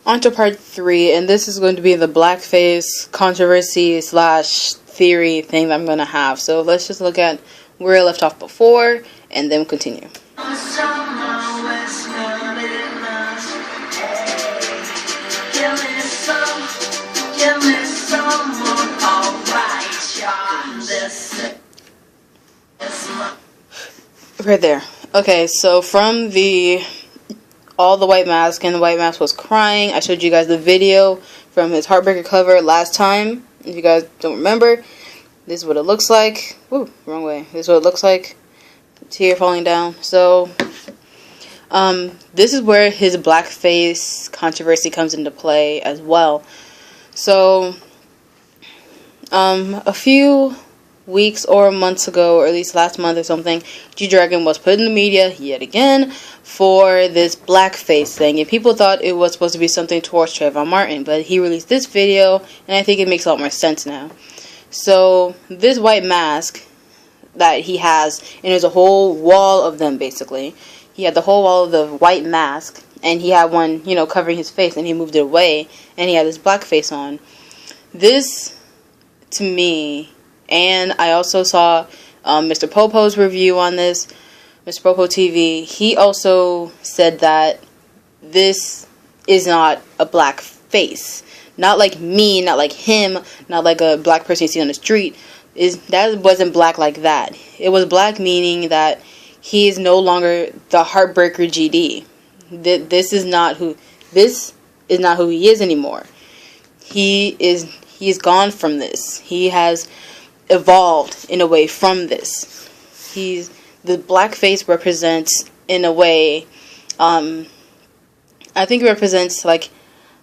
On to part 3, and this is going to be the blackface controversy slash theory thing that I'm going to have. So let's just look at where I left off before, and then continue. Right there. Okay, so from all the white mask, and the white mask was crying. I showed you guys the video from his Heartbreaker cover last time. If you guys don't remember, this is what it looks like. Woo, wrong way. This is what it looks like. Tear falling down. So, this is where his blackface controversy comes into play as well. So, a few weeks or months ago, or at least last month or something, G-Dragon was put in the media yet again for this blackface thing, and people thought it was supposed to be something towards Trayvon Martin, but he released this video, and I think it makes a lot more sense now. So this white mask that he has, and there's a whole wall of them basically. He had the whole wall of the white mask, and he had one, you know, covering his face, and he moved it away, and he had this blackface on. This, to me, and I also saw Mr. Popo's review on this, Mr. Popo TV. He also said that this is not a black face. Not like me, not like him, not like a black person you see on the street. That wasn't black like that. It was black meaning that he is no longer the Heartbreaker GD. This is not who he is anymore. He's gone from this. He has evolved in a way from this. The blackface represents, in a way, I think it represents like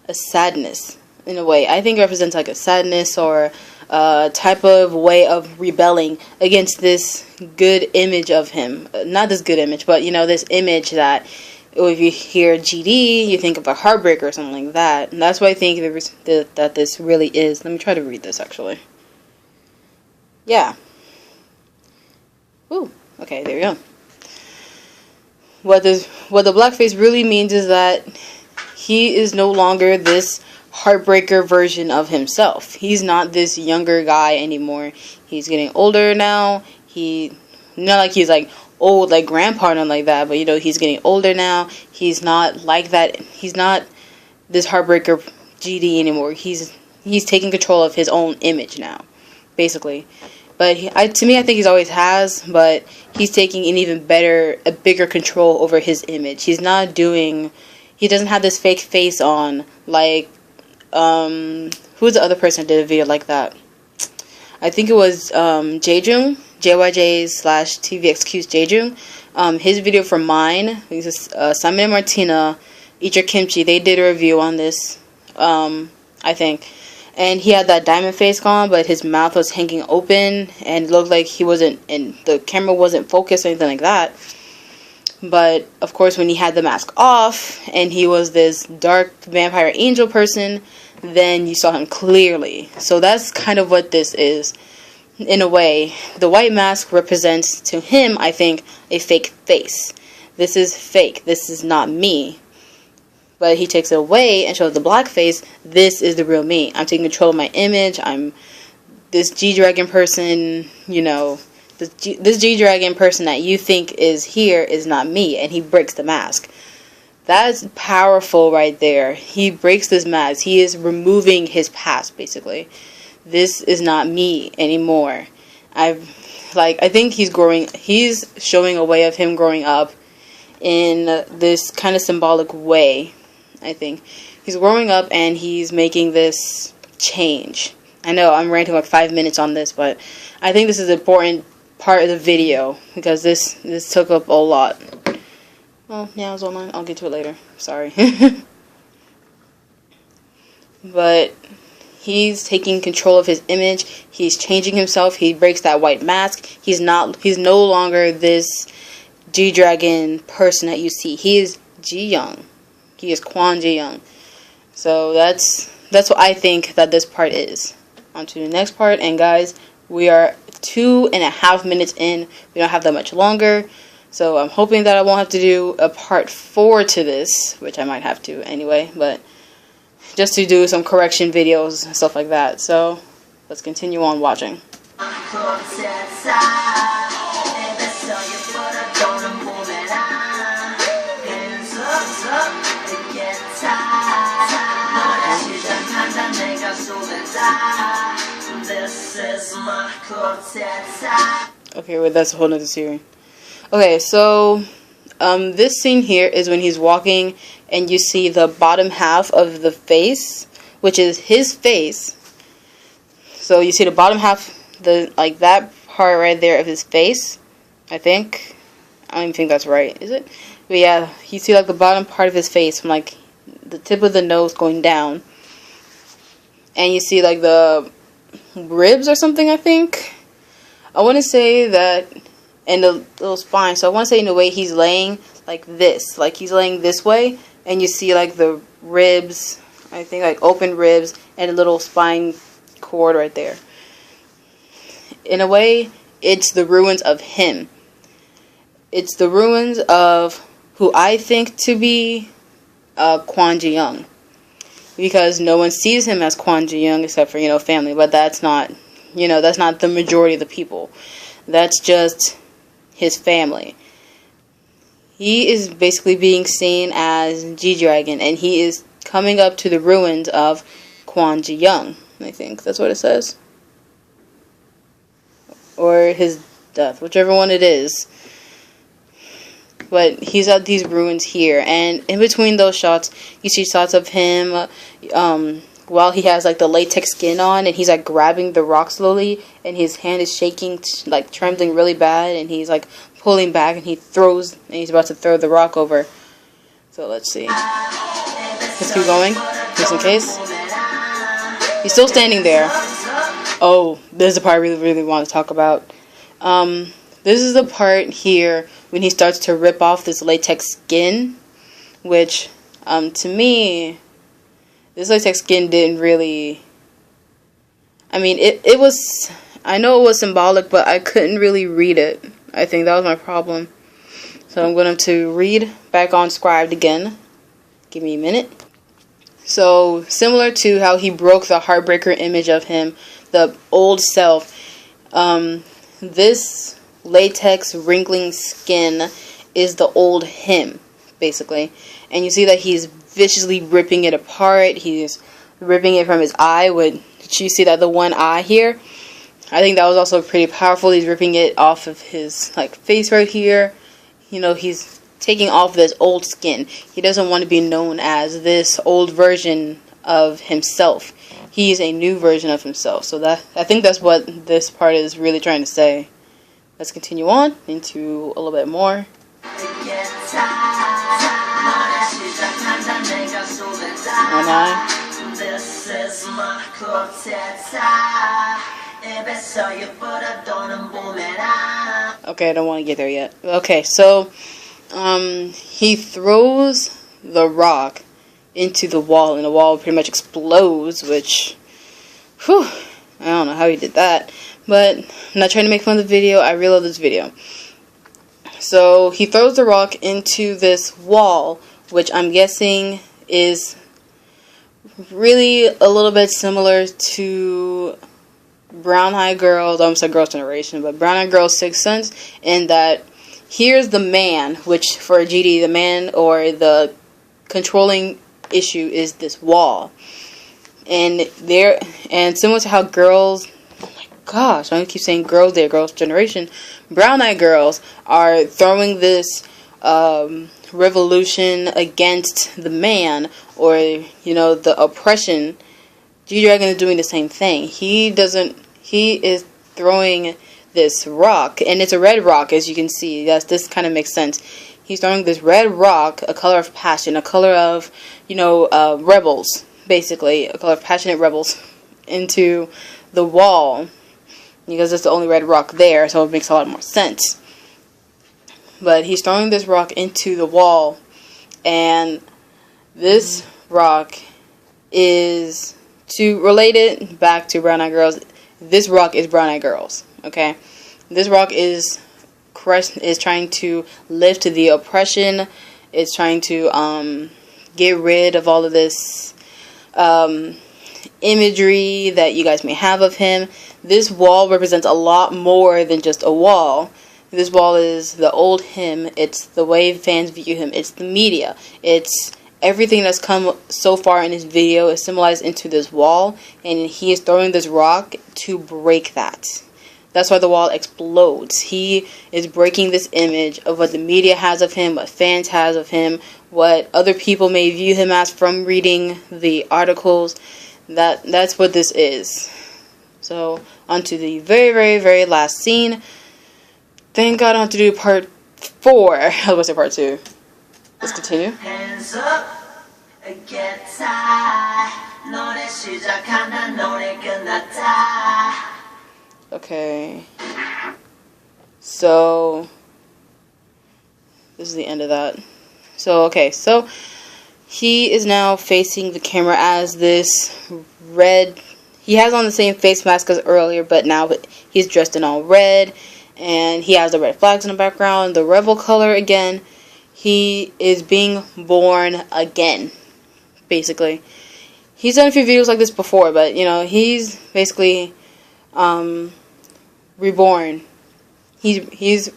a sadness, in a way. I think it represents like a sadness or a type of way of rebelling against this good image of him. Not this good image, but, you know, this image that if you hear GD, you think of a heartbreaker or something like that. And that's what I think that this really is. Let me try to read this, actually. Yeah. Ooh. Okay, there we go. What the blackface really means is that he is no longer this heartbreaker version of himself. He's not this younger guy anymore. He's getting older now. Not like he's like old like grandpa or nothing like that, but you know, he's getting older now. He's not like that. He's not this heartbreaker GD anymore. He's taking control of his own image now, basically. But to me, I think he's always has, but he's taking a bigger control over his image. He doesn't have this fake face on, like, who's the other person that did a video like that? I think it was, Jejung, JYJ/TVXQ's Jejung. His video for mine, Simon and Martina, Eat Your Kimchi, they did a review on this, I think. And he had that diamond face on, but his mouth was hanging open, and it looked like the camera wasn't focused or anything like that. But, of course, when he had the mask off, and he was this dark vampire angel person, then you saw him clearly. So that's kind of what this is, in a way. The white mask represents, to him, I think, a fake face. This is fake. This is not me. But he takes it away and shows the black face. This is the real me. I'm taking control of my image. I'm this G-Dragon person, you know. This G-Dragon person that you think is here is not me. And he breaks the mask. That's powerful right there. He breaks this mask. He is removing his past, basically. This is not me anymore. I think he's showing a way of him growing up in this kind of symbolic way. I think he's growing up and he's making this change. I know I'm ranting like 5 minutes on this, but I think this is an important part of the video because this took up a lot. Well, yeah, it's online. I'll get to it later. Sorry. But he's taking control of his image. He's changing himself. He breaks that white mask. He's no longer this G-Dragon person that you see. He is Ji-Young. He is Kwon Ji-Young. So that's what I think that this part is. On to the next part. And guys, we are 2.5 minutes in. We don't have that much longer. So I'm hoping that I won't have to do a part 4 to this, which I might have to anyway. But just to do some correction videos and stuff like that. So let's continue on watching. Okay, well, that's a whole nother series. Okay, so this scene here is when he's walking and you see the bottom half of the face, which is his face. So you see the bottom half, like that part right there of his face, I think. I don't even think that's right, is it? But yeah, you see like the bottom part of his face from like the tip of the nose going down. And you see like the ribs or something, I think. I want to say that, and the little spine. So I want to say in a way he's laying like this. Like he's laying this way. And you see like the ribs, I think like open ribs and a little spine cord right there. In a way, it's the ruins of him. It's the ruins of who I think to be Kwon Ji-young. Because no one sees him as Kwon Ji-young except for, family. But that's not, that's not the majority of the people. That's just his family. He is basically being seen as G-Dragon. And he is coming up to the ruins of Kwon Ji-young. I think that's what it says. Or his death. Whichever one it is. But he's at these ruins here, and in between those shots, you see shots of him while he has like the latex skin on, and he's like grabbing the rock slowly, and his hand is shaking, like trembling really bad, and he's like pulling back, and he's about to throw the rock over. So let's see. Let's keep going, just in case. He's still standing there. Oh, this is the part I really want to talk about. This is the part here when he starts to rip off this latex skin, which, to me, this latex skin didn't really, I mean, it was, I know it was symbolic, but I couldn't really read it. I think that was my problem. So I'm going to read back on Scribed again. Give me a minute. So, similar to how he broke the Heartbreaker image of him, the old self, this latex wrinkling skin is the old him, basically. And you see that he's viciously ripping it apart. He's ripping it from his eye. Did you see that the one eye here? I think that was also pretty powerful. He's ripping it off of his like face right here. He's taking off this old skin. He doesn't want to be known as this old version of himself. He's a new version of himself. So I think that's what this part is really trying to say. Let's continue on into a little bit more. Okay, I don't want to get there yet. Okay, so he throws the rock into the wall, and the wall pretty much explodes, which, whew, I don't know how he did that. But I'm not trying to make fun of the video. I really love this video. So he throws the rock into this wall, which I'm guessing is really a little bit similar to Brown Eyed Girls, I almost said Girls' Generation, but Brown Eyed Girls' Sixth Sense, in that here's the man, which for GD, the man or the controlling issue is this wall. And similar to how girls, gosh, I keep saying girls there, Girls' Generation, Brown Eyed Girls are throwing this revolution against the man, or the oppression. G-Dragon is doing the same thing. He is throwing this rock, and it's a red rock, as you can see. This kind of makes sense. He's throwing this red rock, a color of passion, a color of rebels, basically, a color of passionate rebels, into the wall. Because it's the only red rock there, so it makes a lot more sense. But he's throwing this rock into the wall, and this rock is, to relate it back to Brown Eyed Girls, this rock is Brown Eyed Girls, okay? This rock is trying to lift the oppression. It's trying to get rid of all of this imagery that you guys may have of him. This wall represents a lot more than just a wall. This wall is the old him. It's the way fans view him. It's the media. It's everything that's come so far in his video is symbolized into this wall, and he is throwing this rock to break that. That's why the wall explodes. He is breaking this image of what the media has of him, what fans has of him, what other people may view him as from reading the articles. That's what this is. So, on to the very, very, very last scene. Thank God I don't have to do part 4. I was going to say part 2. Let's continue. Hands up, get okay. So, this is the end of that. So, okay. So, he is now facing the camera as this red. He has on the same face mask as earlier, but now he's dressed in all red. And he has the red flags in the background, the rebel color again. He is being born again, basically. He's done a few videos like this before, but, you know, he's basically reborn. He's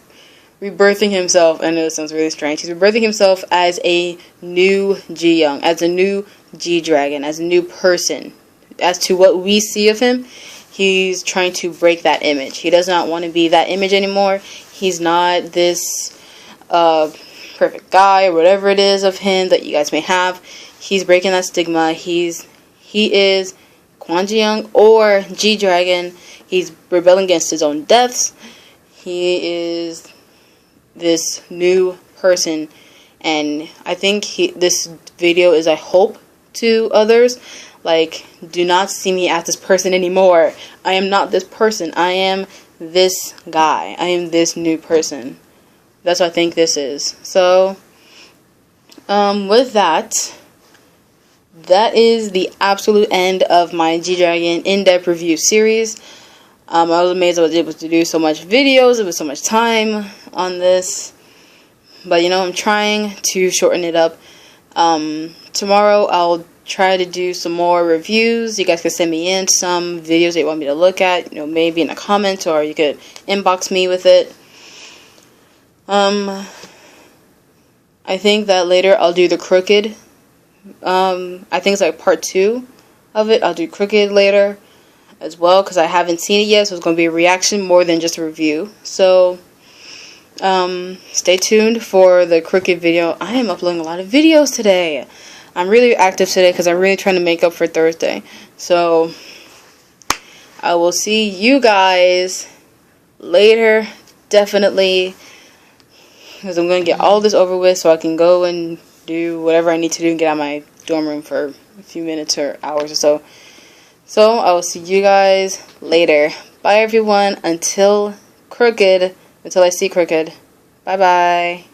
rebirthing himself. I know this sounds really strange. He's rebirthing himself as a new Ji-young, as a new G-Dragon, as a new person. As to what we see of him, he's trying to break that image. He does not want to be that image anymore. He's not this perfect guy or whatever it is of him that you guys may have. He's breaking that stigma. He is Kwon Ji-young or G-Dragon. He's rebelling against his own deaths. He is this new person, and I think this video is a hope to others. Like, do not see me as this person anymore. I am not this person. I am this guy. I am this new person. That's what I think this is. So, with that is the absolute end of my G-Dragon in-depth review series. I was amazed I was able to do so much videos. It was so much time on this. But, you know, I'm trying to shorten it up. Tomorrow I'll try to do some more reviews. You guys can send me in some videos that you want me to look at, you know, maybe in the comments, or you could inbox me with it. I think that later I'll do the Crooked. I think it's like part 2 of it. I'll do Crooked later as well, because I haven't seen it yet, so it's going to be a reaction more than just a review. So stay tuned for the Crooked video. I am uploading a lot of videos today. I'm really active today because I'm really trying to make up for Thursday. So, I will see you guys later, definitely. Because I'm going to get all this over with so I can go and do whatever I need to do and get out of my dorm room for a few minutes or hours or so. So, I will see you guys later. Bye, everyone. Until I see Crooked. Bye-bye.